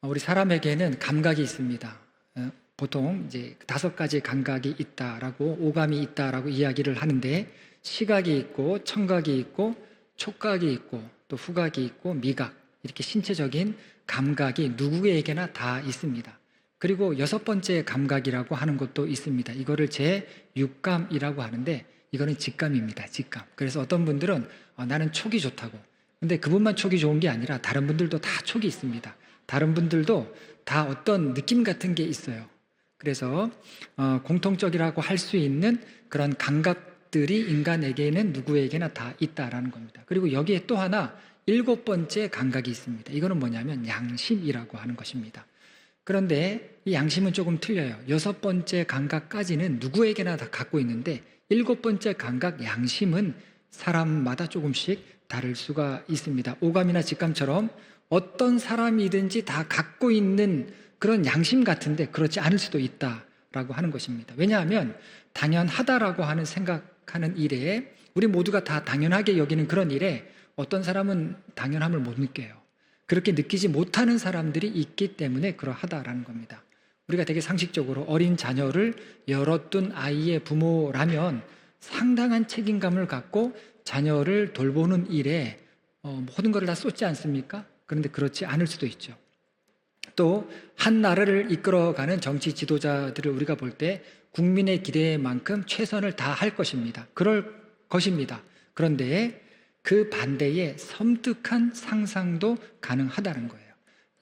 우리 사람에게는 감각이 있습니다. 보통 이제 5가지 감각이 있다라고, 오감이 있다라고 이야기를 하는데, 시각이 있고 청각이 있고 촉각이 있고 또 후각이 있고 미각, 이렇게 신체적인 감각이 누구에게나 다 있습니다. 그리고 6번째 감각이라고 하는 것도 있습니다. 이거를 제6감이라고 하는데, 이거는 직감입니다. 직감. 그래서 어떤 분들은 나는 촉이 좋다고, 근데 그분만 촉이 좋은 게 아니라 다른 분들도 다 촉이 있습니다. 다른 분들도 다 어떤 느낌 같은 게 있어요. 그래서 공통적이라고 할 수 있는 그런 감각들이 인간에게는 누구에게나 다 있다라는 겁니다. 그리고 여기에 또 하나 7번째 감각이 있습니다. 이거는 뭐냐면 양심이라고 하는 것입니다. 그런데 이 양심은 조금 틀려요. 6번째 감각까지는 누구에게나 다 갖고 있는데, 7번째 감각 양심은 사람마다 조금씩 다를 수가 있습니다. 오감이나 직감처럼 어떤 사람이든지 다 갖고 있는 그런 양심 같은데 그렇지 않을 수도 있다라고 하는 것입니다. 왜냐하면 당연하다라고 하는 생각하는 일에, 우리 모두가 다 당연하게 여기는 그런 일에 어떤 사람은 당연함을 못 느껴요. 그렇게 느끼지 못하는 사람들이 있기 때문에 그러하다라는 겁니다. 우리가 되게 상식적으로 어린 자녀를 열어둔 아이의 부모라면 상당한 책임감을 갖고 자녀를 돌보는 일에 모든 것을 다 쏟지 않습니까? 그런데 그렇지 않을 수도 있죠. 또 한 나라를 이끌어가는 정치 지도자들을 우리가 볼 때 국민의 기대만큼 최선을 다할 것입니다. 그럴 것입니다. 그런데 그 반대에 섬뜩한 상상도 가능하다는 거예요.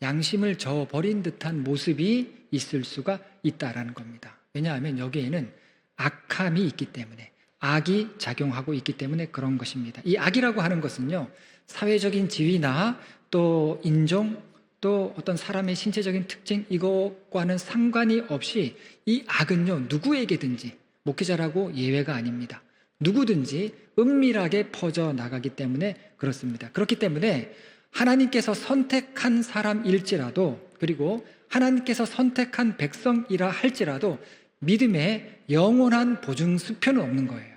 양심을 저버린 듯한 모습이 있을 수가 있다라는 겁니다. 왜냐하면 여기에는 악함이 있기 때문에, 악이 작용하고 있기 때문에 그런 것입니다. 이 악이라고 하는 것은요, 사회적인 지위나 또 인종, 또 어떤 사람의 신체적인 특징, 이것과는 상관이 없이 이 악은요, 누구에게든지, 목회자라고 예외가 아닙니다. 누구든지 은밀하게 퍼져나가기 때문에 그렇습니다. 그렇기 때문에 하나님께서 선택한 사람일지라도, 그리고 하나님께서 선택한 백성이라 할지라도 믿음에 영원한 보증수표는 없는 거예요.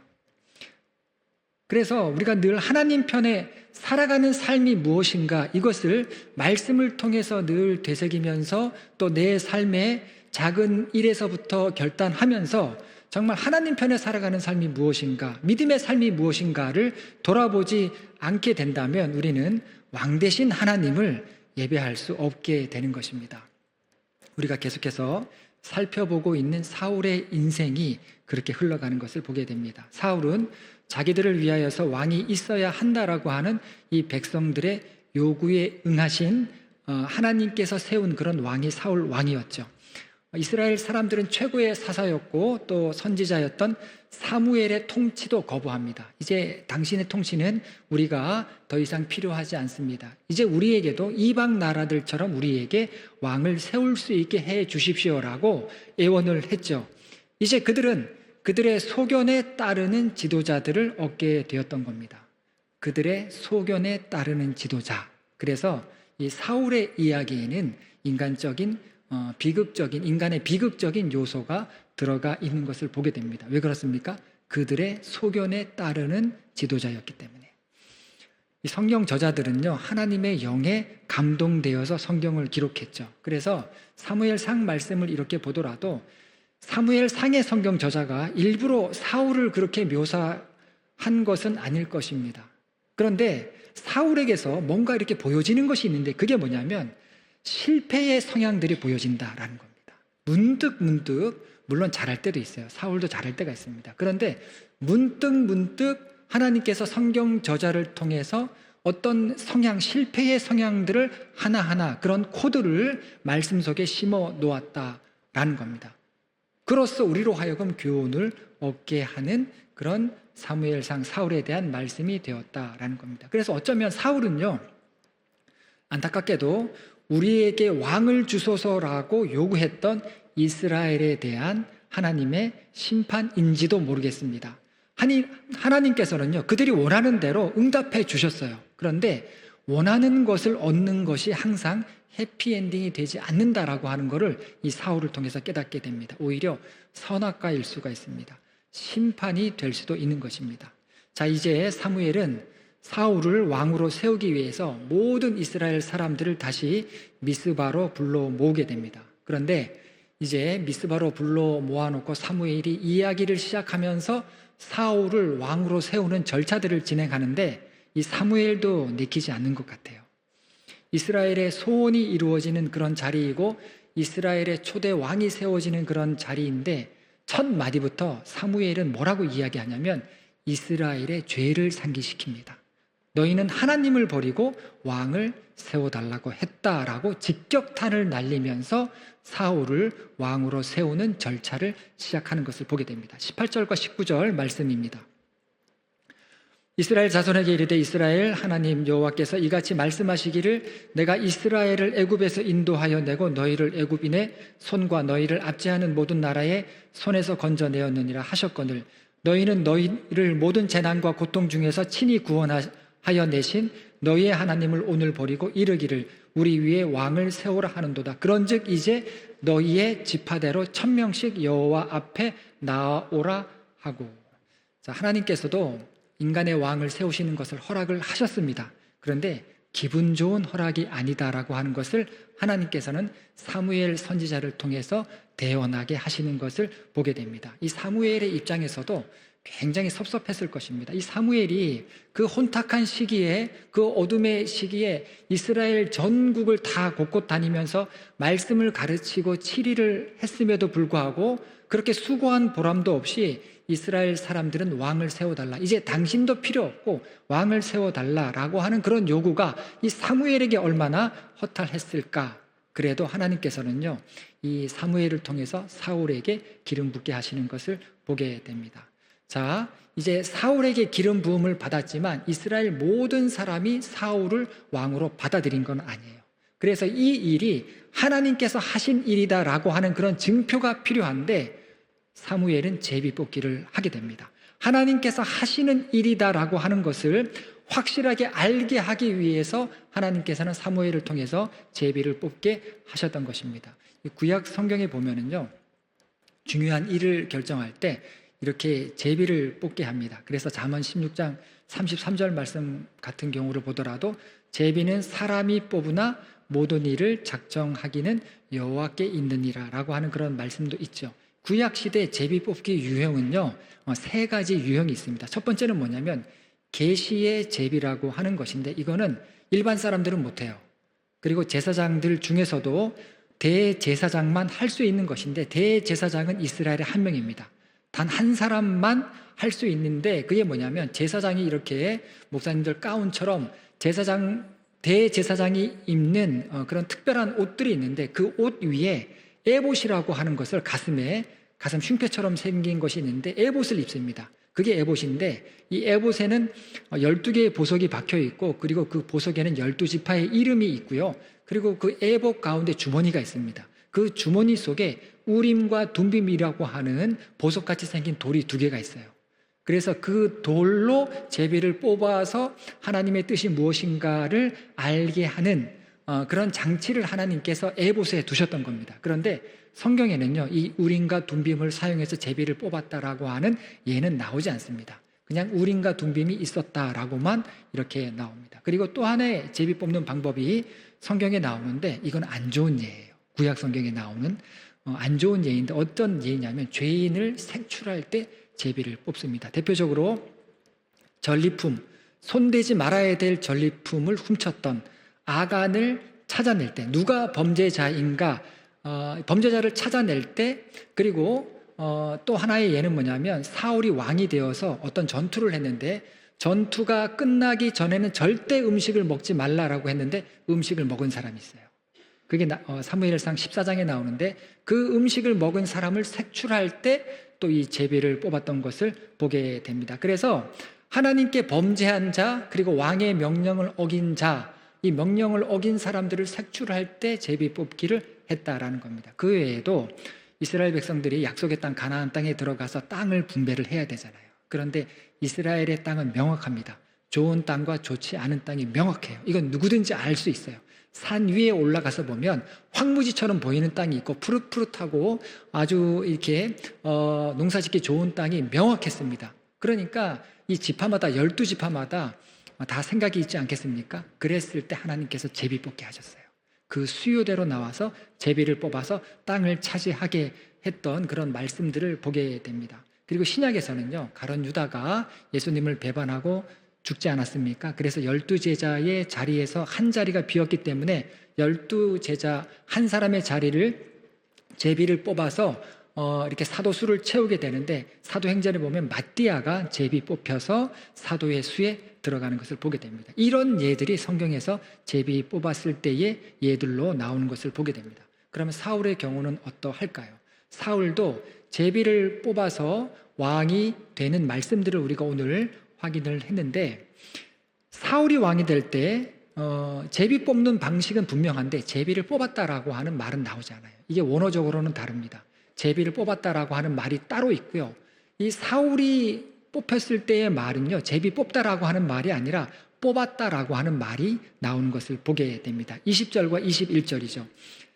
그래서 우리가 늘 하나님 편에 살아가는 삶이 무엇인가, 이것을 말씀을 통해서 늘 되새기면서 또 내 삶의 작은 일에서부터 결단하면서 정말 하나님 편에 살아가는 삶이 무엇인가, 믿음의 삶이 무엇인가를 돌아보지 않게 된다면 우리는 왕 대신 하나님을 예배할 수 없게 되는 것입니다. 우리가 계속해서 살펴보고 있는 사울의 인생이 그렇게 흘러가는 것을 보게 됩니다. 사울은 자기들을 위하여서 왕이 있어야 한다라고 하는 이 백성들의 요구에 응하신 하나님께서 세운 그런 왕이 사울 왕이었죠. 이스라엘 사람들은 최고의 사사였고 또 선지자였던 사무엘의 통치도 거부합니다. 이제 당신의 통치는 우리가 더 이상 필요하지 않습니다. 이제 우리에게도 이방 나라들처럼 우리에게 왕을 세울 수 있게 해 주십시오라고 애원을 했죠. 이제 그들은 그들의 소견에 따르는 지도자들을 얻게 되었던 겁니다. 그들의 소견에 따르는 지도자. 그래서 이 사울의 이야기에는 인간적인 비극적인, 인간의 비극적인 요소가 들어가 있는 것을 보게 됩니다. 왜 그렇습니까? 그들의 소견에 따르는 지도자였기 때문에. 이 성경 저자들은요, 하나님의 영에 감동되어서 성경을 기록했죠. 그래서 사무엘상 말씀을 이렇게 보더라도 사무엘상의 성경 저자가 일부러 사울을 그렇게 묘사한 것은 아닐 것입니다. 그런데 사울에게서 뭔가 이렇게 보여지는 것이 있는데, 그게 뭐냐면 실패의 성향들이 보여진다라는 겁니다. 문득, 물론 잘할 때도 있어요. 사울도 잘할 때가 있습니다. 그런데 문득 하나님께서 성경 저자를 통해서 어떤 성향, 실패의 성향들을 하나하나 그런 코드를 말씀 속에 심어 놓았다라는 겁니다. 그로써 우리로 하여금 교훈을 얻게 하는 그런 사무엘상 사울에 대한 말씀이 되었다라는 겁니다. 그래서 어쩌면 사울은요, 안타깝게도 우리에게 왕을 주소서라고 요구했던 이스라엘에 대한 하나님의 심판인지도 모르겠습니다. 하나님께서는요, 그들이 원하는 대로 응답해 주셨어요. 그런데 원하는 것을 얻는 것이 항상 해피엔딩이 되지 않는다라고 하는 것을 이 사울을 통해서 깨닫게 됩니다. 오히려 선악과일 수가 있습니다. 심판이 될 수도 있는 것입니다. 자, 이제 사무엘은 사울을 왕으로 세우기 위해서 모든 이스라엘 사람들을 다시 미스바로 불러 모으게 됩니다. 그런데 이제 미스바로 불러 모아놓고 사무엘이 이야기를 시작하면서 사울을 왕으로 세우는 절차들을 진행하는데 이 사무엘도 내키지 않는 것 같아요. 이스라엘의 소원이 이루어지는 그런 자리이고 이스라엘의 초대 왕이 세워지는 그런 자리인데 첫 마디부터 사무엘은 뭐라고 이야기하냐면 이스라엘의 죄를 상기시킵니다. 너희는 하나님을 버리고 왕을 세워달라고 했다라고 직격탄을 날리면서 사울을 왕으로 세우는 절차를 시작하는 것을 보게 됩니다. 18절과 19절 말씀입니다. 이스라엘 자손에게 이르되 이스라엘 하나님 여호와께서 이같이 말씀하시기를 내가 이스라엘을 애굽에서 인도하여 내고 너희를 애굽인의 손과 너희를 압제하는 모든 나라의 손에서 건져내었느니라 하셨거늘 너희는 너희를 모든 재난과 고통 중에서 친히 구원하여 내신 너희의 하나님을 오늘 버리고 이르기를 우리 위에 왕을 세우라 하는도다. 그런즉 이제 너희의 지파대로 1000명씩 여호와 앞에 나오라 하고. 자, 하나님께서도 인간의 왕을 세우시는 것을 허락을 하셨습니다. 그런데 기분 좋은 허락이 아니다라고 하는 것을 하나님께서는 사무엘 선지자를 통해서 대언하게 하시는 것을 보게 됩니다. 이 사무엘의 입장에서도 굉장히 섭섭했을 것입니다. 이 사무엘이 그 혼탁한 시기에, 그 어둠의 시기에 이스라엘 전국을 다 곳곳 다니면서 말씀을 가르치고 치리를 했음에도 불구하고 그렇게 수고한 보람도 없이 이스라엘 사람들은 왕을 세워달라, 이제 당신도 필요 없고 왕을 세워달라라고 하는 그런 요구가 이 사무엘에게 얼마나 허탈했을까. 그래도 하나님께서는요, 이 사무엘을 통해서 사울에게 기름 붓게 하시는 것을 보게 됩니다. 자, 이제 사울에게 기름 부음을 받았지만 이스라엘 모든 사람이 사울을 왕으로 받아들인 건 아니에요. 그래서 이 일이 하나님께서 하신 일이다라고 하는 그런 증표가 필요한데 사무엘은 제비 뽑기를 하게 됩니다. 하나님께서 하시는 일이다라고 하는 것을 확실하게 알게 하기 위해서 하나님께서는 사무엘을 통해서 제비를 뽑게 하셨던 것입니다. 구약 성경에 보면은요, 중요한 일을 결정할 때 이렇게 제비를 뽑게 합니다. 그래서 잠언 16장 33절 말씀 같은 경우를 보더라도 제비는 사람이 뽑으나 모든 일을 작정하기는 여호와께 있느니라 라고 하는 그런 말씀도 있죠. 구약시대 제비 뽑기 유형은요, 세 가지 유형이 있습니다. 첫 번째는 뭐냐면 계시의 제비라고 하는 것인데 이거는 일반 사람들은 못해요. 그리고 제사장들 중에서도 대제사장만 할 수 있는 것인데 대제사장은 이스라엘의 한 명입니다. 단 한 사람만 할 수 있는데 그게 뭐냐면 제사장이 이렇게 목사님들 가운처럼 대제사장이 입는 그런 특별한 옷들이 있는데 그 옷 위에 에봇이라고 하는 것을 가슴 흉패처럼 생긴 것이 있는데 에봇을 입습니다. 그게 에봇인데 이 에봇에는 12개의 보석이 박혀 있고 그리고 그 보석에는 12지파의 이름이 있고요. 그리고 그 에봇 가운데 주머니가 있습니다. 그 주머니 속에 우림과 둠빔이라고 하는 보석같이 생긴 돌이 2개가 있어요. 그래서 그 돌로 제비를 뽑아서 하나님의 뜻이 무엇인가를 알게 하는 그런 장치를 하나님께서 에봇에 두셨던 겁니다. 그런데 성경에는요, 이 우림과 둠빔을 사용해서 제비를 뽑았다라고 하는 예는 나오지 않습니다. 그냥 우림과 둠빔이 있었다라고만 이렇게 나옵니다. 그리고 또 하나의 제비 뽑는 방법이 성경에 나오는데 이건 안 좋은 예예요. 구약 성경에 나오는 안 좋은 예인데 어떤 예냐면 죄인을 색출할 때 제비를 뽑습니다. 대표적으로 전리품, 손대지 말아야 될 전리품을 훔쳤던 아간을 찾아낼 때, 누가 범죄자인가 범죄자를 찾아낼 때, 그리고 또 하나의 예는 뭐냐면 사울이 왕이 되어서 어떤 전투를 했는데 전투가 끝나기 전에는 절대 음식을 먹지 말라라고 했는데 음식을 먹은 사람이 있어요. 그게 사무엘상 14장에 나오는데 그 음식을 먹은 사람을 색출할 때 또 이 제비를 뽑았던 것을 보게 됩니다. 그래서 하나님께 범죄한 자, 그리고 왕의 명령을 어긴 자, 이 명령을 어긴 사람들을 색출할 때 제비 뽑기를 했다라는 겁니다. 그 외에도 이스라엘 백성들이 약속의 땅 가나안 땅에 들어가서 땅을 분배를 해야 되잖아요. 그런데 이스라엘의 땅은 명확합니다. 좋은 땅과 좋지 않은 땅이 명확해요. 이건 누구든지 알 수 있어요. 산 위에 올라가서 보면 황무지처럼 보이는 땅이 있고 푸릇푸릇하고 아주 이렇게 농사짓기 좋은 땅이 명확했습니다. 그러니까 이 지파마다 12지파마다 다 생각이 있지 않겠습니까? 그랬을 때 하나님께서 제비 뽑게 하셨어요. 그 수요대로 나와서 제비를 뽑아서 땅을 차지하게 했던 그런 말씀들을 보게 됩니다. 그리고 신약에서는요, 가룟 유다가 예수님을 배반하고 죽지 않았습니까? 그래서 12제자의 자리에서 한 자리가 비었기 때문에 12제자 한 사람의 자리를 제비를 뽑아서 이렇게 사도 수를 채우게 되는데, 사도행전에 보면 마띠아가 제비 뽑혀서 사도의 수에 들어가는 것을 보게 됩니다. 이런 예들이 성경에서 제비 뽑았을 때의 예들로 나오는 것을 보게 됩니다. 그러면 사울의 경우는 어떠할까요? 사울도 제비를 뽑아서 왕이 되는 말씀들을 우리가 오늘 확인을 했는데, 사울이 왕이 될 때 제비 뽑는 방식은 분명한데 제비를 뽑았다라고 하는 말은 나오지 않아요. 이게 원어적으로는 다릅니다. 제비를 뽑았다라고 하는 말이 따로 있고요, 이 사울이 뽑혔을 때의 말은요, 제비 뽑다라고 하는 말이 아니라 뽑았다라고 하는 말이 나오는 것을 보게 됩니다. 20절과 21절이죠.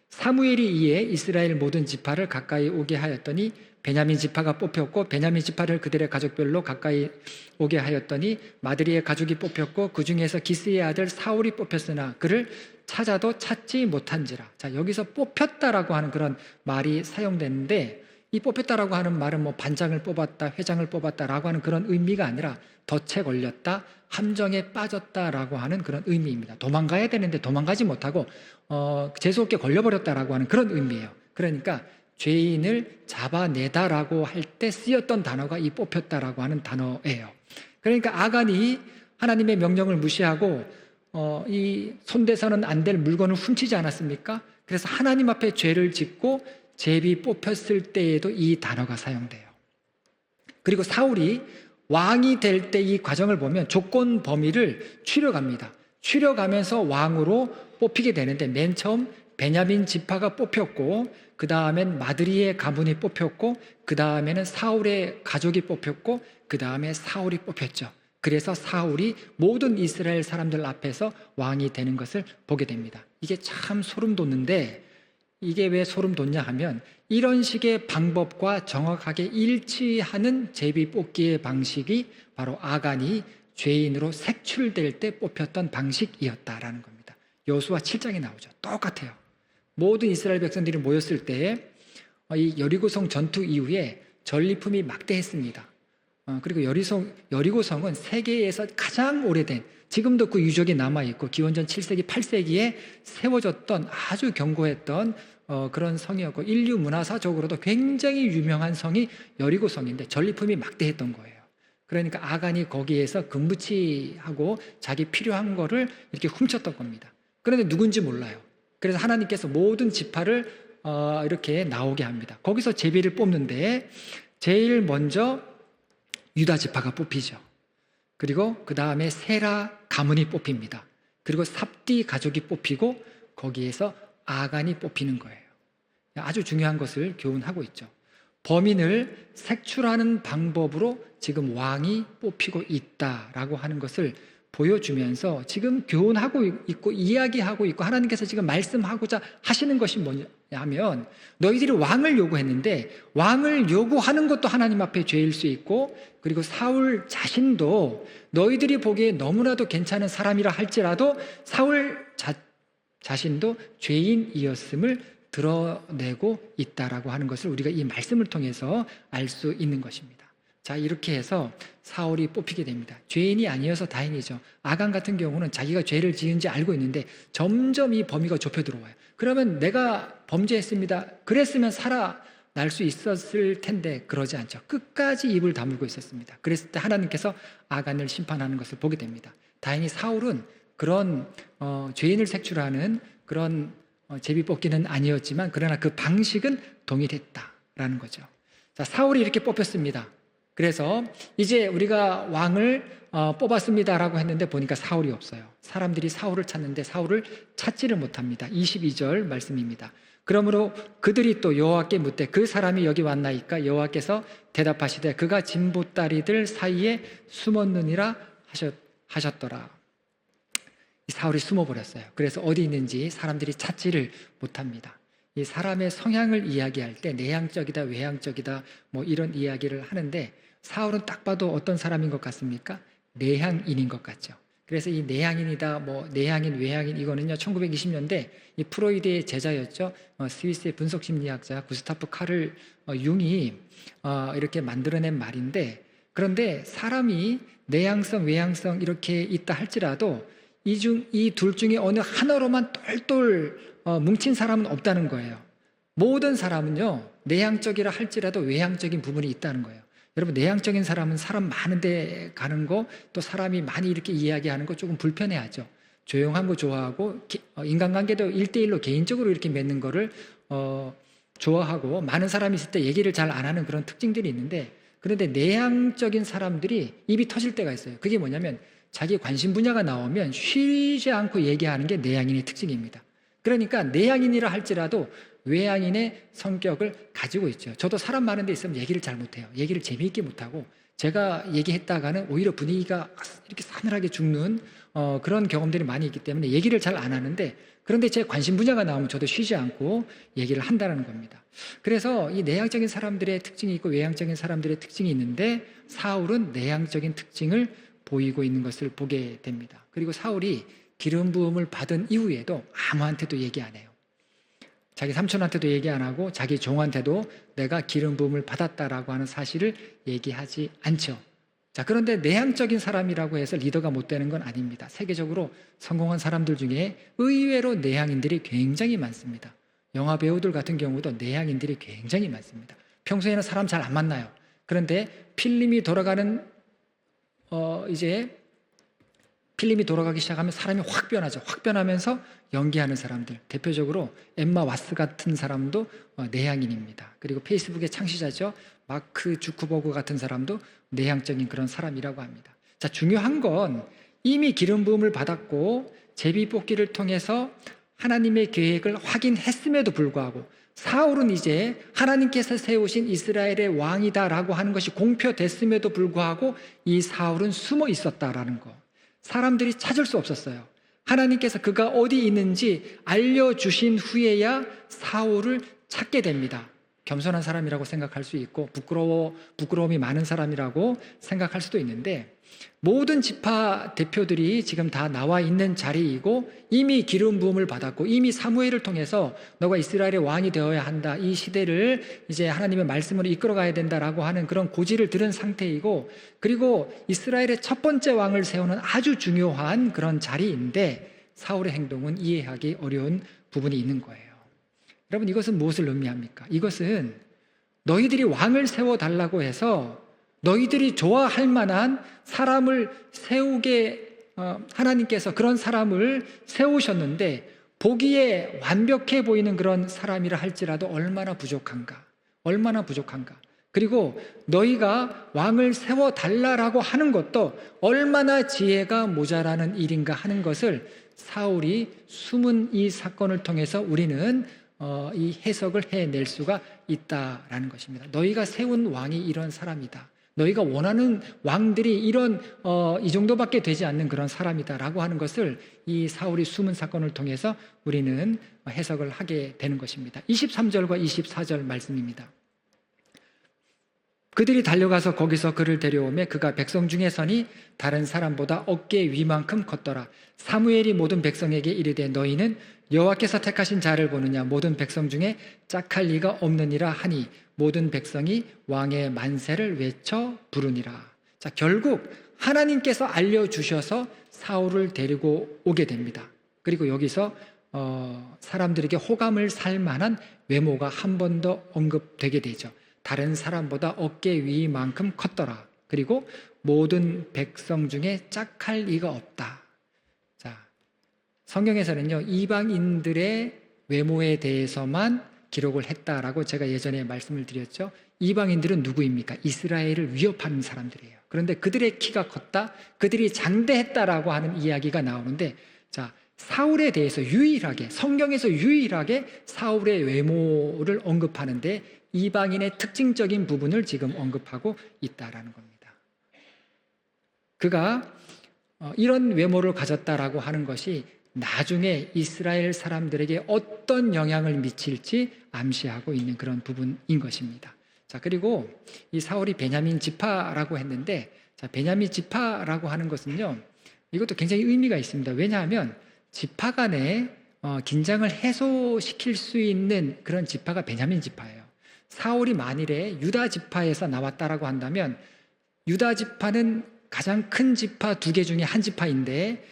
사무엘이 이에 이스라엘 모든 지파를 가까이 오게 하였더니 베냐민 지파가 뽑혔고, 베냐민 지파를 그들의 가족별로 가까이 오게 하였더니 마드리의 가족이 뽑혔고, 그 중에서 기스의 아들 사울이 뽑혔으나 그를 찾아도 찾지 못한지라. 자, 여기서 뽑혔다라고 하는 그런 말이 사용됐는데, 이 뽑혔다라고 하는 말은 뭐 반장을 뽑았다, 회장을 뽑았다라고 하는 그런 의미가 아니라 덫에 걸렸다, 함정에 빠졌다라고 하는 그런 의미입니다. 도망가야 되는데 도망가지 못하고 재수없게 걸려버렸다라고 하는 그런 의미예요. 그러니까 죄인을 잡아내다라고 할 때 쓰였던 단어가 이 뽑혔다라고 하는 단어예요. 그러니까 아간이 하나님의 명령을 무시하고 이 손대서는 안 될 물건을 훔치지 않았습니까? 그래서 하나님 앞에 죄를 짓고 제비 뽑혔을 때에도 이 단어가 사용돼요. 그리고 사울이 왕이 될 때 이 과정을 보면 조건 범위를 추려갑니다. 추려가면서 왕으로 뽑히게 되는데, 맨 처음 베냐민 지파가 뽑혔고, 그 다음엔 마드리의 가문이 뽑혔고, 그 다음에는 사울의 가족이 뽑혔고, 그 다음에 사울이 뽑혔죠. 그래서 사울이 모든 이스라엘 사람들 앞에서 왕이 되는 것을 보게 됩니다. 이게 참 소름 돋는데, 이게 왜 소름 돋냐 하면, 이런 식의 방법과 정확하게 일치하는 제비 뽑기의 방식이 바로 아간이 죄인으로 색출될 때 뽑혔던 방식이었다라는 겁니다. 여호수아 7장에 나오죠. 똑같아요. 모든 이스라엘 백성들이 모였을 때 이 여리고성 전투 이후에 전리품이 막대했습니다. 그리고 여리고성은 세계에서 가장 오래된, 지금도 그 유적이 남아있고 기원전 7세기 8세기에 세워졌던 아주 견고했던 그런 성이었고, 인류 문화사적으로도 굉장히 유명한 성이 여리고성인데 전리품이 막대했던 거예요. 그러니까 아간이 거기에서 금부치하고 자기 필요한 거를 이렇게 훔쳤던 겁니다. 그런데 누군지 몰라요. 그래서 하나님께서 모든 지파를 이렇게 나오게 합니다. 거기서 제비를 뽑는데 제일 먼저 유다 지파가 뽑히죠. 그리고 그 다음에 세라 가문이 뽑힙니다. 그리고 삽디 가족이 뽑히고, 거기에서 아간이 뽑히는 거예요. 아주 중요한 것을 교훈하고 있죠. 범인을 색출하는 방법으로 지금 왕이 뽑히고 있다라고 하는 것을 보여주면서 지금 교훈하고 있고 이야기하고 있고, 하나님께서 지금 말씀하고자 하시는 것이 뭐냐면, 너희들이 왕을 요구했는데 왕을 요구하는 것도 하나님 앞에 죄일 수 있고, 그리고 사울 자신도 너희들이 보기에 너무나도 괜찮은 사람이라 할지라도 사울 자신도 죄인이었음을 드러내고 있다라고 하는 것을 우리가 이 말씀을 통해서 알 수 있는 것입니다. 자, 이렇게 해서 사울이 뽑히게 됩니다. 죄인이 아니어서 다행이죠. 아간 같은 경우는 자기가 죄를 지은지 알고 있는데 점점 이 범위가 좁혀 들어와요. 그러면 내가 범죄했습니다, 그랬으면 살아날 수 있었을 텐데 그러지 않죠. 끝까지 입을 다물고 있었습니다. 그랬을 때 하나님께서 아간을 심판하는 것을 보게 됩니다. 다행히 사울은 그런 죄인을 색출하는 그런 제비 뽑기는 아니었지만, 그러나 그 방식은 동일했다라는 거죠. 자, 사울이 이렇게 뽑혔습니다. 그래서 이제 우리가 왕을 뽑았습니다라고 했는데 보니까 사울이 없어요. 사람들이 사울을 찾는데 사울을 찾지를 못합니다. 22절 말씀입니다. 그러므로 그들이 또 여호와께 묻되 그 사람이 여기 왔나이까? 여호와께서 대답하시되 그가 진보다리들 사이에 숨었느니라 하셨더라. 사울이 숨어버렸어요. 그래서 어디 있는지 사람들이 찾지를 못합니다. 이 사람의 성향을 이야기할 때 내향적이다, 외향적이다, 뭐 이런 이야기를 하는데, 사울은 딱 봐도 어떤 사람인 것 같습니까? 내향인인 것 같죠. 그래서 이 내향인이다, 뭐 내향인, 외향인 이거는요 1920년대 이 프로이드의 제자였죠. 스위스의 분석 심리학자 구스타프 카를 융이 이렇게 만들어낸 말인데, 그런데 사람이 내향성, 외향성 이렇게 있다 할지라도 이 둘 중에 어느 하나로만 똘똘 뭉친 사람은 없다는 거예요. 모든 사람은요 내향적이라 할지라도 외향적인 부분이 있다는 거예요. 여러분, 내향적인 사람은 사람 많은 데 가는 거, 또 사람이 많이 이렇게 이야기하는 거 조금 불편해하죠. 조용한 거 좋아하고 인간관계도 1대1로 개인적으로 이렇게 맺는 거를 좋아하고, 많은 사람이 있을 때 얘기를 잘 안 하는 그런 특징들이 있는데, 그런데 내향적인 사람들이 입이 터질 때가 있어요. 그게 뭐냐면 자기 관심 분야가 나오면 쉬지 않고 얘기하는 게 내향인의 특징입니다. 그러니까 내향인이라 할지라도 외향인의 성격을 가지고 있죠. 저도 사람 많은 데 있으면 얘기를 잘 못해요. 얘기를 재미있게 못하고, 제가 얘기했다가는 오히려 분위기가 이렇게 싸늘하게 죽는 그런 경험들이 많이 있기 때문에 얘기를 잘 안 하는데, 그런데 제 관심 분야가 나오면 저도 쉬지 않고 얘기를 한다는 겁니다. 그래서 이 내향적인 사람들의 특징이 있고 외향적인 사람들의 특징이 있는데, 사울은 내향적인 특징을 보이고 있는 것을 보게 됩니다. 그리고 사울이 기름 부음을 받은 이후에도 아무한테도 얘기 안 해요. 자기 삼촌한테도 얘기 안 하고 자기 종한테도 내가 기름 부음을 받았다라고 하는 사실을 얘기하지 않죠. 자, 그런데 내향적인 사람이라고 해서 리더가 못 되는 건 아닙니다. 세계적으로 성공한 사람들 중에 의외로 내향인들이 굉장히 많습니다. 영화 배우들 같은 경우도 내향인들이 굉장히 많습니다. 평소에는 사람 잘 안 만나요. 그런데 필름이 돌아가는 필름이 돌아가기 시작하면 사람이 확 변하죠. 확 변하면서 연기하는 사람들, 대표적으로 엠마 왓스 같은 사람도 내향인입니다. 그리고 페이스북의 창시자죠, 마크 주크버그 같은 사람도 내향적인 그런 사람이라고 합니다. 자, 중요한 건 이미 기름 부음을 받았고 제비 뽑기를 통해서 하나님의 계획을 확인했음에도 불구하고, 사울은 이제 하나님께서 세우신 이스라엘의 왕이다라고 하는 것이 공표됐음에도 불구하고 이 사울은 숨어 있었다라는 거, 사람들이 찾을 수 없었어요. 하나님께서 그가 어디 있는지 알려주신 후에야 사울을 찾게 됩니다. 겸손한 사람이라고 생각할 수 있고 부끄러움이 많은 사람이라고 생각할 수도 있는데, 모든 지파 대표들이 지금 다 나와 있는 자리이고 이미 기름 부음을 받았고 이미 사무엘을 통해서 너가 이스라엘의 왕이 되어야 한다, 이 시대를 이제 하나님의 말씀으로 이끌어가야 된다라고 하는 그런 고지를 들은 상태이고, 그리고 이스라엘의 첫 번째 왕을 세우는 아주 중요한 그런 자리인데 사울의 행동은 이해하기 어려운 부분이 있는 거예요. 여러분, 이것은 무엇을 의미합니까? 이것은 너희들이 왕을 세워달라고 해서 너희들이 좋아할 만한 사람을 하나님께서 그런 사람을 세우셨는데 보기에 완벽해 보이는 그런 사람이라 할지라도 얼마나 부족한가. 그리고 너희가 왕을 세워달라고 하는 것도 얼마나 지혜가 모자라는 일인가 하는 것을 사울이 숨은 이 사건을 통해서 우리는 이 해석을 해낼 수가 있다라는 것입니다. 너희가 세운 왕이 이런 사람이다. 너희가 원하는 왕들이 이 정도밖에 되지 않는 그런 사람이다라고 하는 것을 이 사울이 숨은 사건을 통해서 우리는 해석을 하게 되는 것입니다. 23절과 24절 말씀입니다. 그들이 달려가서 거기서 그를 데려오매 그가 백성 중에 서니 다른 사람보다 어깨 위만큼 컸더라. 사무엘이 모든 백성에게 이르되 너희는 여호와께서 택하신 자를 보느냐, 모든 백성 중에 짝할 리가 없느니라 하니 모든 백성이 왕의 만세를 외쳐 부르니라. 자, 결국 하나님께서 알려주셔서 사울을 데리고 오게 됩니다. 그리고 여기서 사람들에게 호감을 살 만한 외모가 한 번 더 언급되게 되죠. 다른 사람보다 어깨 위만큼 컸더라. 그리고 모든 백성 중에 짝할 리가 없다. 자, 성경에서는요, 이방인들의 외모에 대해서만 기록을 했다라고 제가 예전에 말씀을 드렸죠. 이방인들은 누구입니까? 이스라엘을 위협하는 사람들이에요. 그런데 그들의 키가 컸다, 그들이 장대했다라고 하는 이야기가 나오는데, 자, 사울에 대해서 성경에서 유일하게 사울의 외모를 언급하는데 이방인의 특징적인 부분을 지금 언급하고 있다라는 겁니다. 그가 이런 외모를 가졌다라고 하는 것이 나중에 이스라엘 사람들에게 어떤 영향을 미칠지 암시하고 있는 그런 부분인 것입니다. 자, 그리고 이 사울이 베냐민 지파라고 했는데, 자, 베냐민 지파라고 하는 것은요, 이것도 굉장히 의미가 있습니다. 왜냐하면 지파 간에 긴장을 해소시킬 수 있는 그런 지파가 베냐민 지파예요. 사울이 만일에 유다 지파에서 나왔다라고 한다면 유다 지파는 가장 큰 지파 2개 중에 한 지파인데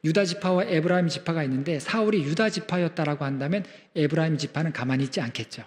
유다 지파와 에브라임 지파가 있는데 사울이 유다 지파였다라고 한다면 에브라임 지파는 가만히 있지 않겠죠.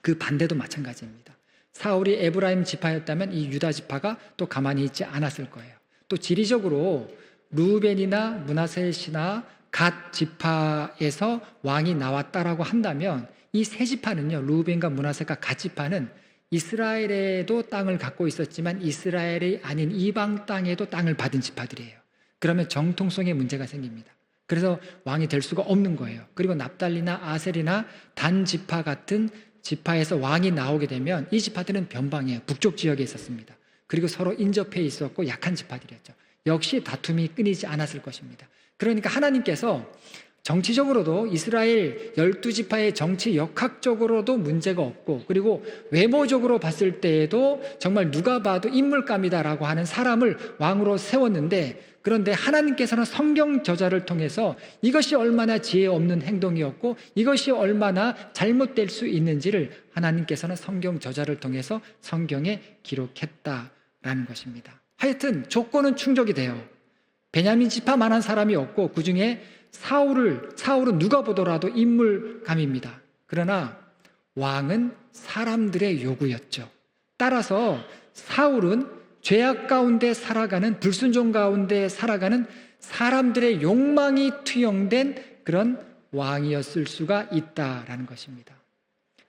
그 반대도 마찬가지입니다. 사울이 에브라임 지파였다면 이 유다 지파가 또 가만히 있지 않았을 거예요. 또 지리적으로 루벤이나 므낫셋이나 갓 지파에서 왕이 나왔다라고 한다면 이 세 지파는요, 루벤과 므낫셋과 갓 지파는 이스라엘에도 땅을 갖고 있었지만 이스라엘이 아닌 이방 땅에도 땅을 받은 지파들이에요. 그러면 정통성에 문제가 생깁니다. 그래서 왕이 될 수가 없는 거예요. 그리고 납달리나 아셀이나 단 지파 같은 지파에서 왕이 나오게 되면 이 지파들은 변방에 북쪽 지역에 있었습니다. 그리고 서로 인접해 있었고 약한 지파들이었죠. 역시 다툼이 끊이지 않았을 것입니다. 그러니까 하나님께서 정치적으로도 이스라엘 12지파의 정치 역학적으로도 문제가 없고, 그리고 외모적으로 봤을 때에도 정말 누가 봐도 인물감이다라고 하는 사람을 왕으로 세웠는데, 그런데 하나님께서는 성경 저자를 통해서 이것이 얼마나 지혜 없는 행동이었고 이것이 얼마나 잘못될 수 있는지를 하나님께서는 성경 저자를 통해서 성경에 기록했다라는 것입니다. 하여튼 조건은 충족이 돼요. 베냐민 지파만한 사람이 없고 그 중에 사울은 누가 보더라도 인물감입니다. 그러나 왕은 사람들의 요구였죠. 따라서 사울은 죄악 가운데 살아가는, 불순종 가운데 살아가는 사람들의 욕망이 투영된 그런 왕이었을 수가 있다라는 것입니다.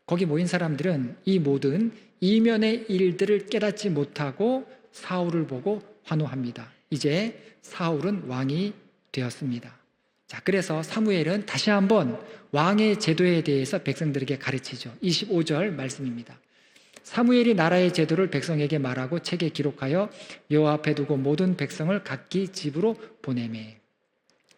거기 모인 사람들은 이 모든 이면의 일들을 깨닫지 못하고 사울을 보고 환호합니다. 이제 사울은 왕이 되었습니다. 자, 그래서 사무엘은 다시 한번 왕의 제도에 대해서 백성들에게 가르치죠. 25절 말씀입니다. 사무엘이 나라의 제도를 백성에게 말하고 책에 기록하여 여호와 앞에 두고 모든 백성을 각기 집으로 보내매.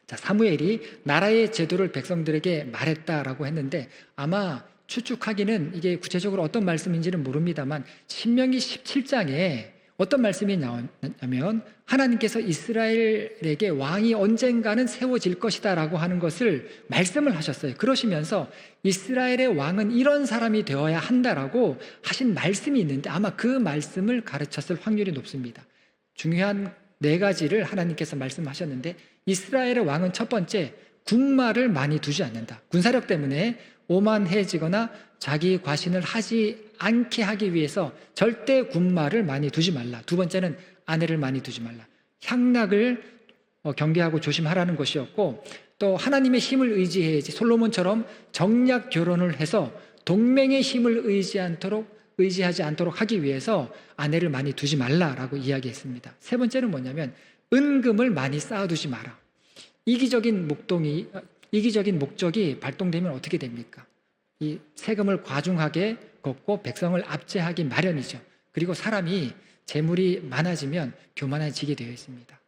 자, 사무엘이 나라의 제도를 백성들에게 말했다라고 했는데 아마 추측하기는 이게 구체적으로 어떤 말씀인지는 모릅니다만 신명기 17장에 어떤 말씀이 나오냐면 하나님께서 이스라엘에게 왕이 언젠가는 세워질 것이다 라고 하는 것을 말씀을 하셨어요. 그러시면서 이스라엘의 왕은 이런 사람이 되어야 한다라고 하신 말씀이 있는데 아마 그 말씀을 가르쳤을 확률이 높습니다. 중요한 4가지를 하나님께서 말씀하셨는데 이스라엘의 왕은 첫 번째, 군마를 많이 두지 않는다. 군사력 때문에 오만해지거나 자기 과신을 하지 않게 하기 위해서 절대 군마를 많이 두지 말라. 두 번째는 아내를 많이 두지 말라. 향락을 경계하고 조심하라는 것이었고, 또 하나님의 힘을 의지해야지 솔로몬처럼 정략 결혼을 해서 동맹의 힘을 의지하지 않도록 하기 위해서 아내를 많이 두지 말라라고 이야기했습니다. 세 번째는 뭐냐면 은금을 많이 쌓아두지 마라. 이기적인 목적이 발동되면 어떻게 됩니까? 이 세금을 과중하게 걷고 백성을 압제하기 마련이죠. 그리고 사람이 재물이 많아지면 교만해지게 되어 있습니다.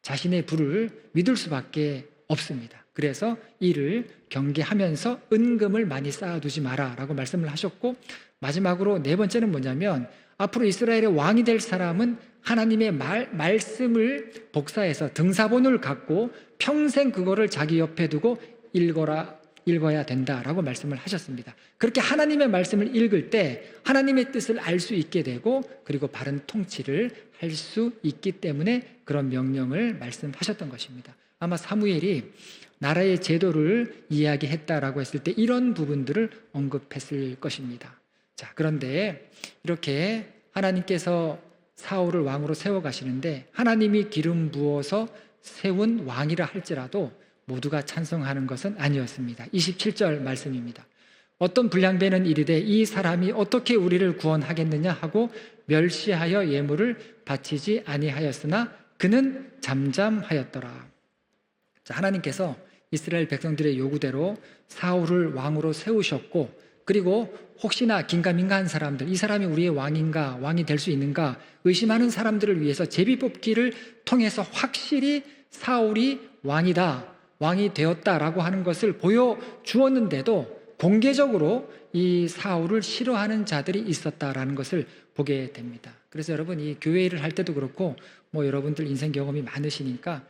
자신의 부를 믿을 수밖에 없습니다. 그래서 이를 경계하면서 은금을 많이 쌓아두지 마라라고 말씀을 하셨고, 마지막으로 4번째는 뭐냐면 앞으로 이스라엘의 왕이 될 사람은 하나님의 말씀을 복사해서 등사본을 갖고 평생 그거를 자기 옆에 두고 읽어야 된다라고 말씀을 하셨습니다. 그렇게 하나님의 말씀을 읽을 때 하나님의 뜻을 알 수 있게 되고 그리고 바른 통치를 할 수 있기 때문에 그런 명령을 말씀하셨던 것입니다. 아마 사무엘이 나라의 제도를 이야기했다라고 했을 때 이런 부분들을 언급했을 것입니다. 자, 그런데 이렇게 하나님께서 사울을 왕으로 세워가시는데 하나님이 기름 부어서 세운 왕이라 할지라도 모두가 찬성하는 것은 아니었습니다. 27절 말씀입니다. 어떤 불량배는 이르되 이 사람이 어떻게 우리를 구원하겠느냐 하고 멸시하여 예물을 바치지 아니하였으나 그는 잠잠하였더라. 자, 하나님께서 이스라엘 백성들의 요구대로 사울을 왕으로 세우셨고, 그리고 혹시나 긴가민가한 사람들, 이 사람이 우리의 왕인가, 왕이 될 수 있는가 의심하는 사람들을 위해서 제비뽑기를 통해서 확실히 사울이 왕이다, 왕이 되었다라고 하는 것을 보여주었는데도 공개적으로 이 사울을 싫어하는 자들이 있었다라는 것을 보게 됩니다. 그래서 여러분, 이 교회 일을 할 때도 그렇고 여러분들 인생 경험이 많으시니까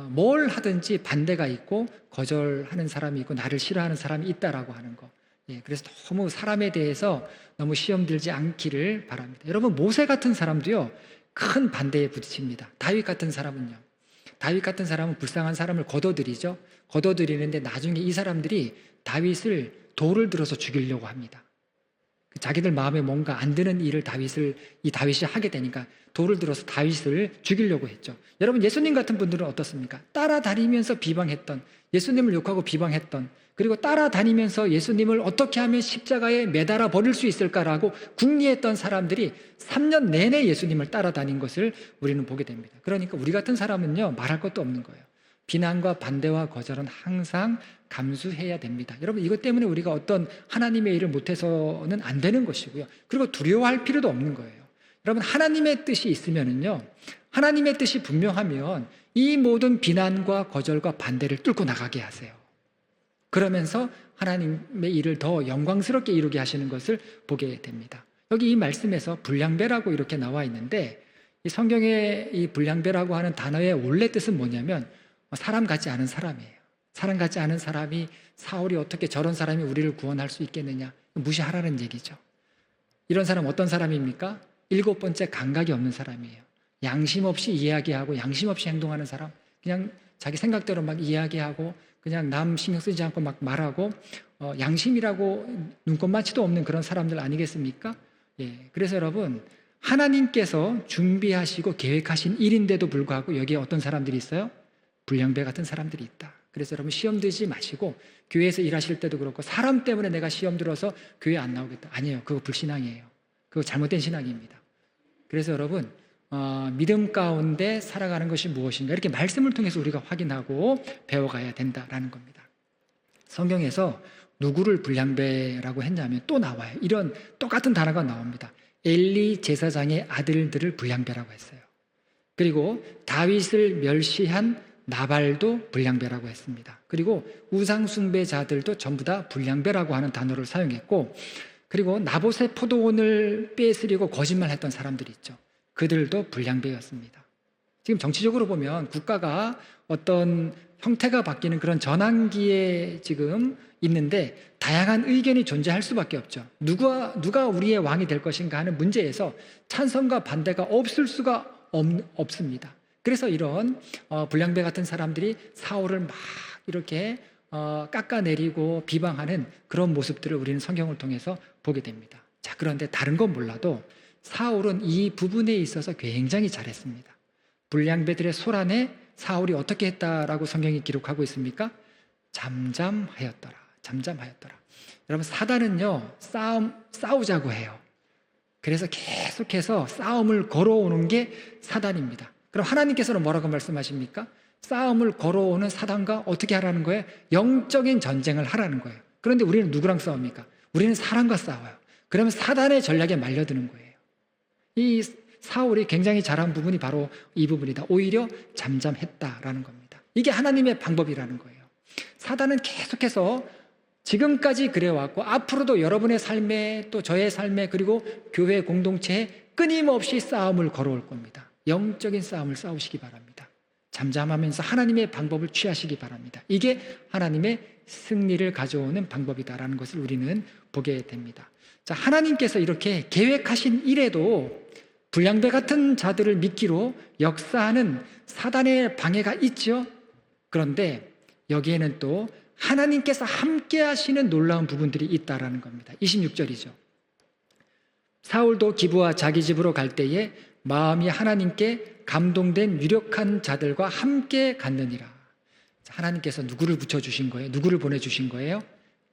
뭘 하든지 반대가 있고 거절하는 사람이 있고 나를 싫어하는 사람이 있다라고 하는 거. 예, 그래서 너무 사람에 대해서 너무 시험 들지 않기를 바랍니다. 여러분, 모세 같은 사람도요, 큰 반대에 부딪힙니다. 다윗 같은 사람은요. 다윗 같은 사람은 불쌍한 사람을 거둬들이죠. 거둬들이는데 나중에 이 사람들이 다윗을 돌을 들어서 죽이려고 합니다. 자기들 마음에 뭔가 안 드는 일을 다윗이 하게 되니까 돌을 들어서 다윗을 죽이려고 했죠. 여러분, 예수님 같은 분들은 어떻습니까? 따라다니면서 비방했던, 예수님을 욕하고 비방했던, 그리고 따라다니면서 예수님을 어떻게 하면 십자가에 매달아 버릴 수 있을까라고 궁리했던 사람들이 3년 내내 예수님을 따라다닌 것을 우리는 보게 됩니다. 그러니까 우리 같은 사람은요, 말할 것도 없는 거예요. 비난과 반대와 거절은 항상 감수해야 됩니다. 여러분, 이것 때문에 우리가 어떤 하나님의 일을 못해서는 안 되는 것이고요. 그리고 두려워할 필요도 없는 거예요. 여러분, 하나님의 뜻이 있으면은요, 하나님의 뜻이 분명하면 이 모든 비난과 거절과 반대를 뚫고 나가게 하세요. 그러면서 하나님의 일을 더 영광스럽게 이루게 하시는 것을 보게 됩니다. 여기 이 말씀에서 불량배라고 이렇게 나와 있는데, 이 성경의 이 불량배라고 하는 단어의 원래 뜻은 뭐냐면 사람 같지 않은 사람이에요. 사람 같지 않은 사람이, 사울이 어떻게 저런 사람이 우리를 구원할 수 있겠느냐, 무시하라는 얘기죠. 이런 사람 어떤 사람입니까? 7번째, 감각이 없는 사람이에요. 양심 없이 이야기하고 양심 없이 행동하는 사람, 그냥 자기 생각대로 막 이야기하고 그냥 남 신경 쓰지 않고 막 말하고 양심이라고 눈꼽만치도 없는 그런 사람들 아니겠습니까? 예, 그래서 여러분, 하나님께서 준비하시고 계획하신 일인데도 불구하고 여기에 어떤 사람들이 있어요? 불량배 같은 사람들이 있다. 그래서 여러분, 시험 들지 마시고, 교회에서 일하실 때도 그렇고 사람 때문에 내가 시험 들어서 교회 안 나오겠다, 아니에요. 그거 불신앙이에요. 그거 잘못된 신앙입니다. 그래서 여러분, 믿음 가운데 살아가는 것이 무엇인가, 이렇게 말씀을 통해서 우리가 확인하고 배워가야 된다라는 겁니다. 성경에서 누구를 불량배라고 했냐면 또 나와요. 이런 똑같은 단어가 나옵니다. 엘리 제사장의 아들들을 불량배라고 했어요. 그리고 다윗을 멸시한 나발도 불량배라고 했습니다. 그리고 우상 숭배자들도 전부 다 불량배라고 하는 단어를 사용했고, 그리고 나봇의 포도원을 뺏으려고 거짓말했던 사람들이 있죠. 그들도 불량배였습니다. 지금 정치적으로 보면 국가가 어떤 형태가 바뀌는 그런 전환기에 지금 있는데 다양한 의견이 존재할 수밖에 없죠. 누가 우리의 왕이 될 것인가 하는 문제에서 찬성과 반대가 없을 수가 없습니다. 그래서 이런 불량배 같은 사람들이 사울을 막 이렇게 깎아내리고 비방하는 그런 모습들을 우리는 성경을 통해서 보게 됩니다. 자, 그런데 다른 건 몰라도 사울은 이 부분에 있어서 굉장히 잘했습니다. 불량배들의 소란에 사울이 어떻게 했다라고 성경이 기록하고 있습니까? 잠잠하였더라. 잠잠하였더라. 여러분, 사단은요, 싸우자고 해요. 그래서 계속해서 싸움을 걸어오는 게 사단입니다. 그럼 하나님께서는 뭐라고 말씀하십니까? 싸움을 걸어오는 사단과 어떻게 하라는 거예요? 영적인 전쟁을 하라는 거예요. 그런데 우리는 누구랑 싸웁니까? 우리는 사람과 싸워요. 그러면 사단의 전략에 말려드는 거예요. 이 사울이 굉장히 잘한 부분이 바로 이 부분이다. 오히려 잠잠했다라는 겁니다. 이게 하나님의 방법이라는 거예요. 사단은 계속해서 지금까지 그래왔고 앞으로도 여러분의 삶에, 또 저의 삶에, 그리고 교회 공동체에 끊임없이 싸움을 걸어올 겁니다. 영적인 싸움을 싸우시기 바랍니다. 잠잠하면서 하나님의 방법을 취하시기 바랍니다. 이게 하나님의 승리를 가져오는 방법이다라는 것을 우리는 보게 됩니다. 자, 하나님께서 이렇게 계획하신 일에도 불량배 같은 자들을 미끼로 역사하는 사단의 방해가 있죠. 그런데 여기에는 또 하나님께서 함께 하시는 놀라운 부분들이 있다라는 겁니다. 26절이죠. 사울도 기브와 자기 집으로 갈 때에 마음이 하나님께 감동된 유력한 자들과 함께 갔느니라. 하나님께서 누구를 붙여주신 거예요? 누구를 보내주신 거예요?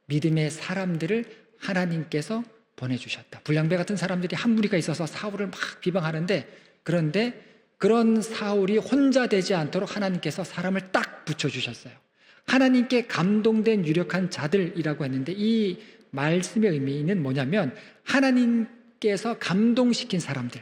믿음의 사람들을 하나님께서 보내주셨다. 불량배 같은 사람들이 한 무리가 있어서 사울을 막 비방하는데, 그런데 그런 사울이 혼자 되지 않도록 하나님께서 사람을 딱 붙여주셨어요. 하나님께 감동된 유력한 자들이라고 했는데, 이 말씀의 의미는 뭐냐면 하나님께서 감동시킨 사람들,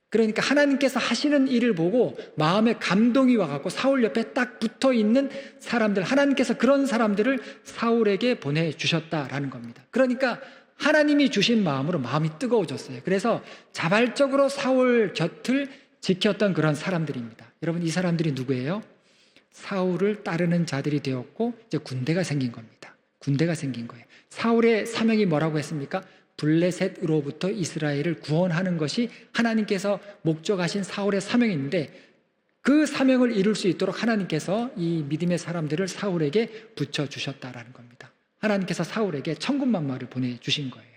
그러니까 하나님께서 하시는 일을 보고 마음에 감동이 와갖고 사울 옆에 딱 붙어있는 사람들, 하나님께서 그런 사람들을 사울에게 보내주셨다라는 겁니다. 그러니까 하나님이 주신 마음으로 마음이 뜨거워졌어요. 그래서 자발적으로 사울 곁을 지켰던 그런 사람들입니다. 여러분, 이 사람들이 누구예요? 사울을 따르는 자들이 되었고 이제 군대가 생긴 겁니다. 군대가 생긴 거예요. 사울의 사명이 뭐라고 했습니까? 블레셋으로부터 이스라엘을 구원하는 것이 하나님께서 목적하신 사울의 사명인데, 그 사명을 이룰 수 있도록 하나님께서 이 믿음의 사람들을 사울에게 붙여주셨다라는 겁니다. 하나님께서 사울에게 천군만마를 보내주신 거예요.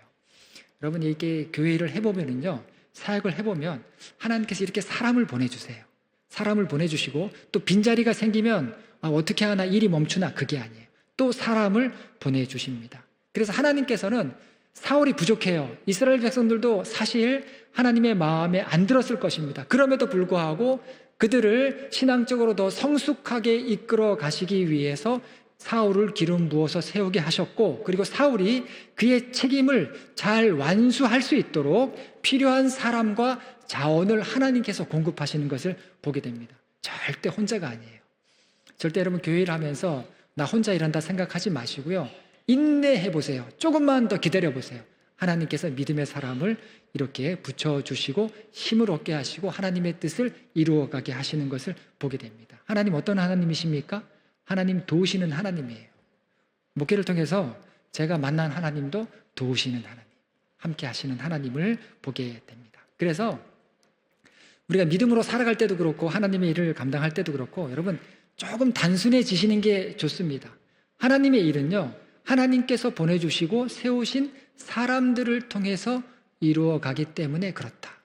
여러분, 이렇게 교회를 해보면은요, 사역을 해보면 하나님께서 이렇게 사람을 보내주세요. 사람을 보내주시고 또 빈자리가 생기면 어떻게 하나, 일이 멈추나, 그게 아니에요. 또 사람을 보내주십니다. 그래서 하나님께서는 사울이 부족해요. 이스라엘 백성들도 사실 하나님의 마음에 안 들었을 것입니다. 그럼에도 불구하고 그들을 신앙적으로 더 성숙하게 이끌어 가시기 위해서 사울을 기름 부어서 세우게 하셨고, 그리고 사울이 그의 책임을 잘 완수할 수 있도록 필요한 사람과 자원을 하나님께서 공급하시는 것을 보게 됩니다. 절대 혼자가 아니에요. 절대 여러분, 교회를 하면서 나 혼자 일한다 생각하지 마시고요, 인내해 보세요. 조금만 더 기다려 보세요. 하나님께서 믿음의 사람을 이렇게 붙여주시고 힘을 얻게 하시고 하나님의 뜻을 이루어가게 하시는 것을 보게 됩니다. 하나님 어떤 하나님이십니까? 하나님 도우시는 하나님이에요. 목회를 통해서 제가 만난 하나님도 도우시는 하나님, 함께 하시는 하나님을 보게 됩니다. 그래서 우리가 믿음으로 살아갈 때도 그렇고 하나님의 일을 감당할 때도 그렇고, 여러분, 조금 단순해지시는 게 좋습니다. 하나님의 일은요, 하나님께서 보내주시고 세우신 사람들을 통해서 이루어가기 때문에 그렇다.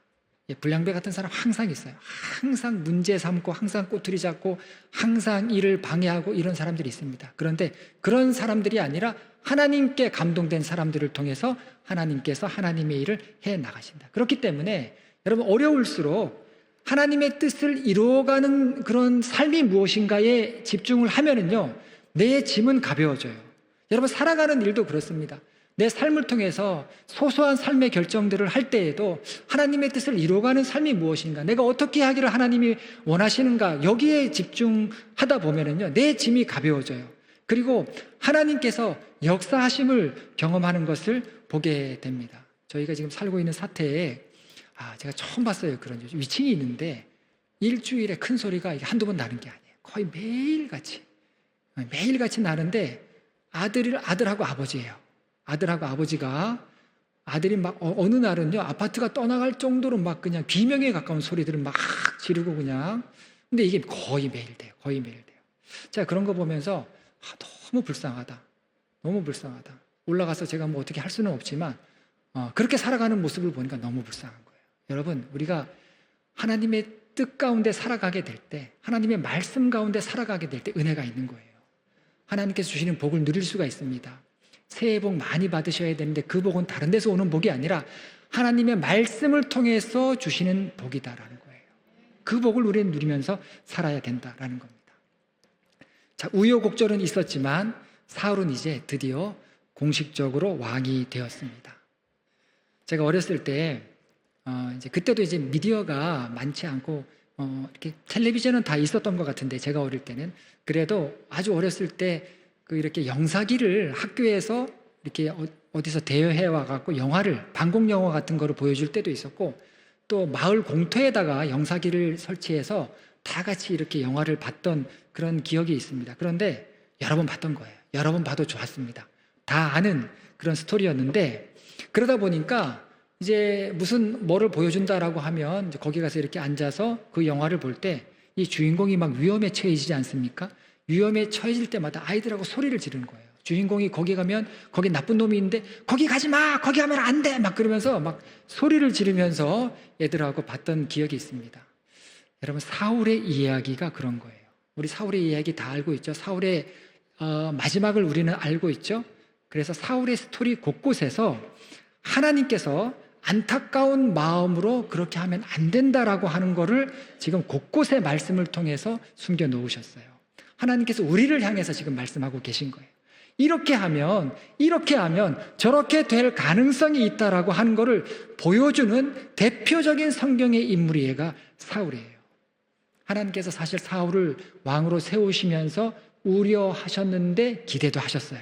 불량배 같은 사람 항상 있어요. 항상 문제 삼고 항상 꼬투리 잡고 항상 일을 방해하고 이런 사람들이 있습니다. 그런데 그런 사람들이 아니라 하나님께 감동된 사람들을 통해서 하나님께서 하나님의 일을 해나가신다. 그렇기 때문에 여러분, 어려울수록 하나님의 뜻을 이루어가는 그런 삶이 무엇인가에 집중을 하면은요, 내 짐은 가벼워져요. 여러분, 살아가는 일도 그렇습니다. 내 삶을 통해서 소소한 삶의 결정들을 할 때에도 하나님의 뜻을 이루어가는 삶이 무엇인가, 내가 어떻게 하기를 하나님이 원하시는가, 여기에 집중하다 보면은요, 내 짐이 가벼워져요. 그리고 하나님께서 역사하심을 경험하는 것을 보게 됩니다. 저희가 지금 살고 있는 사태에 제가 처음 봤어요. 그런 위층이 있는데 일주일에 큰 소리가 한두 번 나는 게 아니에요. 거의 매일같이 나는데 아들하고 아버지예요. 아들하고 아버지가, 아들이 막 어느 날은요, 아파트가 떠나갈 정도로 막 그냥 비명에 가까운 소리들을 막 지르고 그냥. 근데 이게 거의 매일 돼요. 자, 그런 거 보면서 너무 불쌍하다. 올라가서 제가 뭐 어떻게 할 수는 없지만 그렇게 살아가는 모습을 보니까 너무 불쌍한 거예요. 여러분, 우리가 하나님의 뜻 가운데 살아가게 될 때, 하나님의 말씀 가운데 살아가게 될 때 은혜가 있는 거예요. 하나님께서 주시는 복을 누릴 수가 있습니다. 새해 복 많이 받으셔야 되는데 그 복은 다른 데서 오는 복이 아니라 하나님의 말씀을 통해서 주시는 복이다라는 거예요. 그 복을 우리는 누리면서 살아야 된다라는 겁니다. 자, 우여곡절은 있었지만 사울은 이제 드디어 공식적으로 왕이 되었습니다. 제가 어렸을 때 이제 그때도 이제 미디어가 많지 않고 이렇게 텔레비전은 다 있었던 것 같은데, 제가 어릴 때는 그래도 아주 어렸을 때 이렇게 영사기를 학교에서 이렇게 어디서 대여해 와갖고 영화를, 방공 영화 같은 거를 보여줄 때도 있었고, 또 마을 공터에다가 영사기를 설치해서 다 같이 이렇게 영화를 봤던 그런 기억이 있습니다. 그런데 여러 번 봤던 거예요. 여러 번 봐도 좋았습니다. 다 아는 그런 스토리였는데, 그러다 보니까 이제 무슨 뭐를 보여준다라고 하면 이제 거기 가서 이렇게 앉아서 그 영화를 볼 때 이 주인공이 막 위험에 처해지지 않습니까? 위험에 처해질 때마다 아이들하고 소리를 지르는 거예요. 주인공이 거기 가면 거기 나쁜 놈이 있는데 거기 가지 마, 거기 가면 안 돼, 막 그러면서 막 소리를 지르면서 애들하고 봤던 기억이 있습니다. 여러분, 사울의 이야기가 그런 거예요. 우리 사울의 이야기 다 알고 있죠. 사울의 마지막을 우리는 알고 있죠. 그래서 사울의 스토리 곳곳에서 하나님께서 안타까운 마음으로 그렇게 하면 안 된다라고 하는 거를 지금 곳곳의 말씀을 통해서 숨겨 놓으셨어요. 하나님께서 우리를 향해서 지금 말씀하고 계신 거예요. 이렇게 하면 저렇게 될 가능성이 있다라고 하는 거를 보여주는 대표적인 성경의 인물이 얘가 사울이에요. 하나님께서 사실 사울을 왕으로 세우시면서 우려하셨는데 기대도 하셨어요.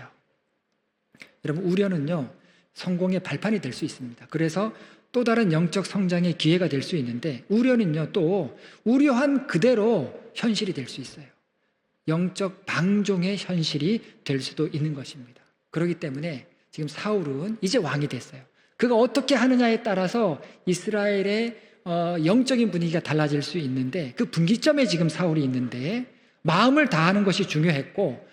여러분, 우려는요, 성공의 발판이 될 수 있습니다. 그래서 또 다른 영적 성장의 기회가 될 수 있는데, 우려는요, 또 우려한 그대로 현실이 될 수 있어요. 영적 방종의 현실이 될 수도 있는 것입니다. 그렇기 때문에 지금 사울은 이제 왕이 됐어요. 그가 어떻게 하느냐에 따라서 이스라엘의 영적인 분위기가 달라질 수 있는데, 그 분기점에 지금 사울이 있는데, 마음을 다하는 것이 중요했고,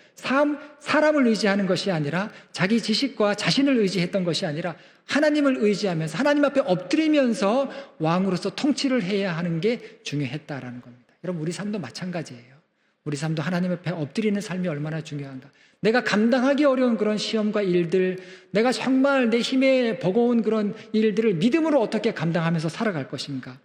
사람을 의지하는 것이 아니라 자기 지식과 자신을 의지했던 것이 아니라 하나님을 의지하면서 하나님 앞에 엎드리면서 왕으로서 통치를 해야 하는 게 중요했다라는 겁니다. 여러분, 우리 삶도 마찬가지예요. 우리 삶도 하나님 앞에 엎드리는 삶이 얼마나 중요한가. 내가 감당하기 어려운 그런 시험과 일들, 내가 정말 내 힘에 버거운 그런 일들을 믿음으로 어떻게 감당하면서 살아갈 것인가.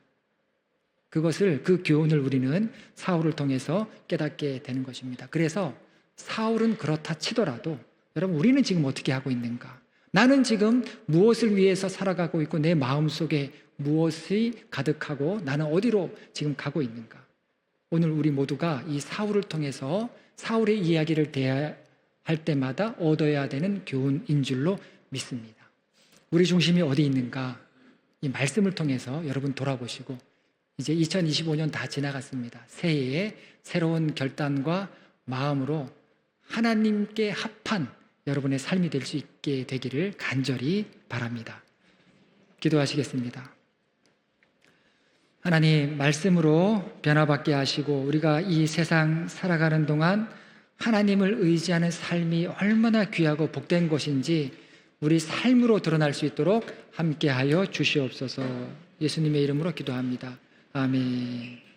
그 교훈을 우리는 사울을 통해서 깨닫게 되는 것입니다. 그래서 사울은 그렇다 치더라도 여러분, 우리는 지금 어떻게 하고 있는가? 나는 지금 무엇을 위해서 살아가고 있고 내 마음속에 무엇이 가득하고 나는 어디로 지금 가고 있는가? 오늘 우리 모두가 이 사울을 통해서 사울의 이야기를 대할 때마다 얻어야 되는 교훈인 줄로 믿습니다. 우리 중심이 어디 있는가? 이 말씀을 통해서 여러분 돌아보시고, 이제 2025년 다 지나갔습니다. 새해에 새로운 결단과 마음으로 하나님께 합한 여러분의 삶이 될 수 있게 되기를 간절히 바랍니다. 기도하시겠습니다. 하나님, 말씀으로 변화받게 하시고 우리가 이 세상 살아가는 동안 하나님을 의지하는 삶이 얼마나 귀하고 복된 것인지 우리 삶으로 드러날 수 있도록 함께하여 주시옵소서. 예수님의 이름으로 기도합니다. 아멘.